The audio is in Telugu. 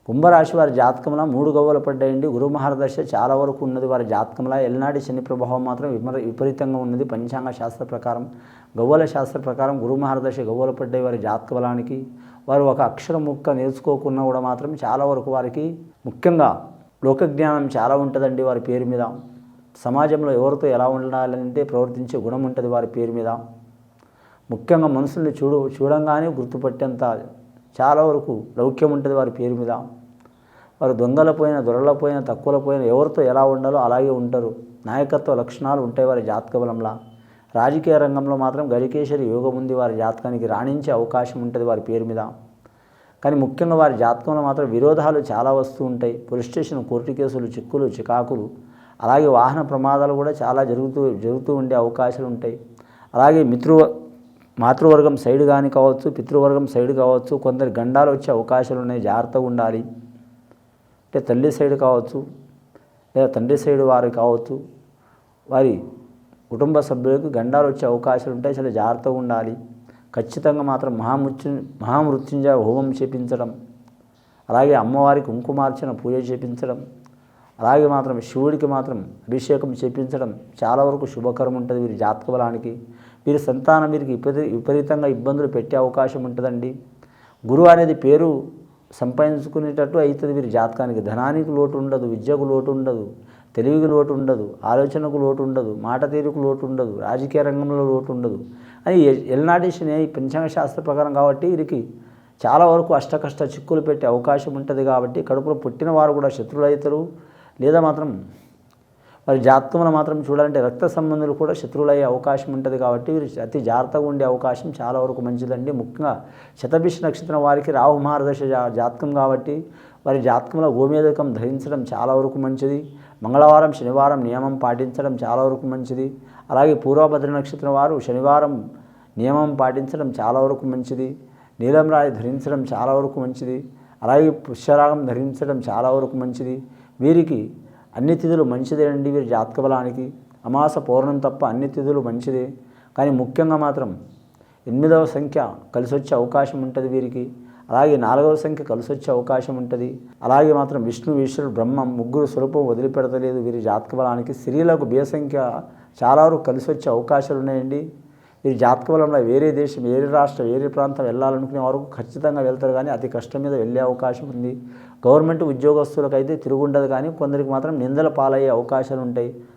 కుంభరాశి వారి జాతకంలో 3 గవ్వలు పడ్డాయండి. గురు మహర్దశ చాలా వరకు ఉన్నది వారి జాతకంలో. ఎల్నాటి శని ప్రభావం మాత్రం విపరీతంగా ఉన్నది. పంచాంగ శాస్త్ర ప్రకారం, గవ్వల శాస్త్ర ప్రకారం గురు మహర్దశ గవ్వలు పడ్డాయి వారి జాతక బలానికి. వారు ఒక అక్షరం ముక్క నేర్చుకోకున్నా కూడా మాత్రం చాలా వరకు వారికి ముఖ్యంగా లోకజ్ఞానం చాలా ఉంటుందండి వారి పేరు మీద. సమాజంలో ఎవరితో ఎలా ఉండాలంటే ప్రవర్తించే గుణం ఉంటుంది వారి పేరు మీద. ముఖ్యంగా మనుషుల్ని చూడంగానే గుర్తుపట్టేంత చాలా వరకు లౌక్యం ఉంటుంది వారి పేరు మీద. వారు దొంగలపోయిన, దొరలపోయిన, తక్కువలపోయిన ఎవరితో ఎలా ఉండాలో అలాగే ఉంటారు. నాయకత్వ లక్షణాలు ఉంటాయి వారి జాతక బలంలో. రాజకీయ రంగంలో మాత్రం గజకేశ్వరి యోగం ఉంది వారి జాతకానికి. రాణించే అవకాశం ఉంటుంది వారి పేరు మీద. కానీ ముఖ్యంగా వారి జాతకంలో మాత్రం విరోధాలు చాలా వస్తూ ఉంటాయి. పోలీస్ స్టేషన్, కోర్టు కేసులు, చిక్కులు, చికాకులు, అలాగే వాహన ప్రమాదాలు కూడా చాలా జరుగుతూ ఉండే అవకాశాలు ఉంటాయి. అలాగే మాతృవర్గం సైడ్ కానీ కావచ్చు, పితృవర్గం సైడ్ కావచ్చు, కొందరి గండాలు వచ్చే అవకాశాలు ఉన్నాయి. జాగ్రత్తగా ఉండాలి. అంటే తల్లి సైడ్ కావచ్చు, లేదా తండ్రి సైడ్ వారు కావచ్చు, వారి కుటుంబ సభ్యులకు గండాలు వచ్చే అవకాశాలు ఉంటాయి. చాలా జాగ్రత్తగా ఉండాలి. ఖచ్చితంగా మాత్రం మహామృత్యుంజయ హోమం చేపించడం, అలాగే అమ్మవారికి కుంకుమార్చన పూజ చేపించడం, అలాగే మాత్రం శివుడికి మాత్రం అభిషేకం చేపించడం చాలా వరకు శుభకరం ఉంటుంది వీరి జాతక బలానికి. వీరి సంతానం వీరికి విపరీతంగా ఇబ్బందులు పెట్టే అవకాశం ఉంటుందండి. గురువు అనేది పేరు సంపాదించుకునేటట్టు అవుతుంది వీరి జాతకానికి. ధనానికి లోటు ఉండదు, విద్యకు లోటు ఉండదు, తెలివికి లోటు ఉండదు, ఆలోచనకు లోటు ఉండదు, మాట తీరుకు లోటు ఉండదు, రాజకీయ రంగంలో లోటు ఉండదు అని ఎల్నాటి శని పంచాంగ శాస్త్ర ప్రకారం కాబట్టి వీరికి చాలా వరకు అష్టకష్ట చిక్కులు పెట్టే అవకాశం ఉంటుంది. కాబట్టి కడుపులో పుట్టిన వారు కూడా శత్రువులు అవుతారు. లేదా మాత్రం వారి జాతకంలో మాత్రం చూడాలంటే రక్త సంబంధులు కూడా శత్రువులయ్యే అవకాశం ఉంటుంది. కాబట్టి వీరు అతి జాగ్రత్తగా ఉండే అవకాశం చాలా వరకు మంచిదండి. ముఖ్యంగా శతభిష నక్షత్రం వారికి రాహు మహర్దశ జాతకం కాబట్టి వారి జాతకంలో గోమేదకం ధరించడం చాలా వరకు మంచిది. మంగళవారం, శనివారం నియమం పాటించడం చాలా వరకు మంచిది. అలాగే పూర్వభద్ర నక్షత్రం వారు శనివారం నియమం పాటించడం చాలా వరకు మంచిది. నీలం రాయి ధరించడం చాలా వరకు మంచిది. అలాగే పుష్యరాగం ధరించడం చాలా వరకు మంచిది. వీరికి అన్ని తిథులు మంచిదే అండి వీరి జాతక బలానికి. అమాస పౌర్ణం తప్ప అన్ని తిథులు మంచిదే. కానీ ముఖ్యంగా మాత్రం 8వ సంఖ్య కలిసి వచ్చే అవకాశం ఉంటుంది వీరికి. అలాగే 4వ సంఖ్య కలిసి వచ్చే అవకాశం ఉంటుంది. అలాగే మాత్రం విష్ణు, ఈశ్వరుడు, బ్రహ్మం ముగ్గురు స్వరూపం వదిలిపెడతలేదు వీరి జాతక బలానికి. స్త్రీలకు బే సంఖ్య చాలా వరకు కలిసి వచ్చే అవకాశాలు ఉన్నాయండి. వీరి జాతక బలంలో వేరే దేశం, వేరే రాష్ట్రం, వేరే ప్రాంతం వెళ్ళాలనుకునే వరకు ఖచ్చితంగా వెళ్తారు. కానీ అతి కష్టం మీద వెళ్ళే అవకాశం ఉంది. గవర్నమెంట్ ఉద్యోగస్తులకు అయితే తిరుగుండదు. కానీ కొందరికి మాత్రం నిందల పాలయ్యే అవకాశాలు ఉంటాయి.